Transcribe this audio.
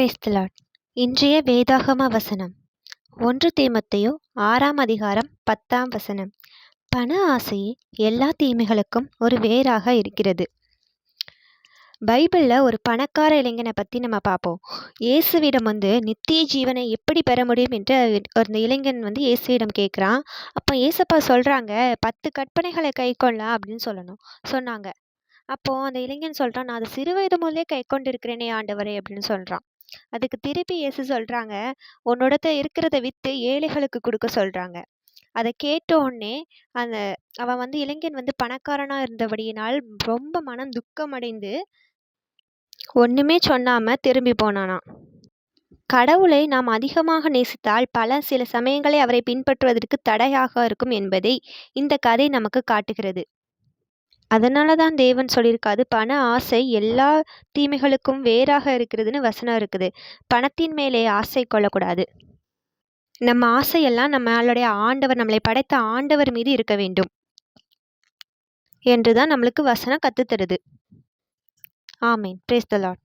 Praise the Lord. இன்றைய வேதாகம வசனம் 1 தீமோத்தேயு 6ஆம் அதிகாரம் 10ஆம் வசனம். பண ஆசையே எல்லா தீமைகளுக்கும் ஒரு வேராக இருக்கிறது. பைபிளில் ஒரு பணக்கார இளைஞனை பற்றி நம்ம பார்ப்போம். இயேசுவிடம் நித்திய ஜீவனை எப்படி பெற முடியும் என்று அந்த இளைஞன் இயேசுவிடம் கேட்குறான். அப்போ ஏசப்பா சொல்கிறாங்க, 10 கற்பனைகளை கைக்கொள்ளலாம் அப்படின்னு சொன்னாங்க. அப்போது அந்த இளைஞன் சொல்கிறான், நான் அதை சிறு வயது முதலே கை கொண்டு இருக்கிறேனே ஆண்டவரே அப்படின்னு சொல்கிறான். அதுக்கு திருப்பி இயேசு சொல்கிறாங்க, உன்னோடத்த இருக்கிறத விற்று ஏழைகளுக்கு கொடுக்க சொல்கிறாங்க. அதை கேட்ட உடனே அவன் இளைஞன் பணக்காரனாக இருந்தபடியினால் ரொம்ப மனம் துக்கமடைந்து ஒன்றுமே சொன்னாம திரும்பி போனானாம். கடவுளை நாம் அதிகமாக நேசித்தால் சில சமயங்களை அவரை பின்பற்றுவதற்கு தடையாக இருக்கும் என்பதை இந்த கதை நமக்கு காட்டுகிறது. அதனால தான் தேவன் சொல்லியிருக்காது, பண ஆசை எல்லா தீமைகளுக்கும் வேறாக இருக்கிறதுன்னு வசனம் இருக்குது. பணத்தின் மேலே ஆசை கொள்ளக்கூடாது. நம்ம ஆசையெல்லாம் நம்மளுடைய ஆண்டவர், நம்மளை படைத்த ஆண்டவர் மீது இருக்க வேண்டும் என்று தான் நம்மளுக்கு வசனம் கற்றுத்தருது. ஆமேன். Praise the Lord.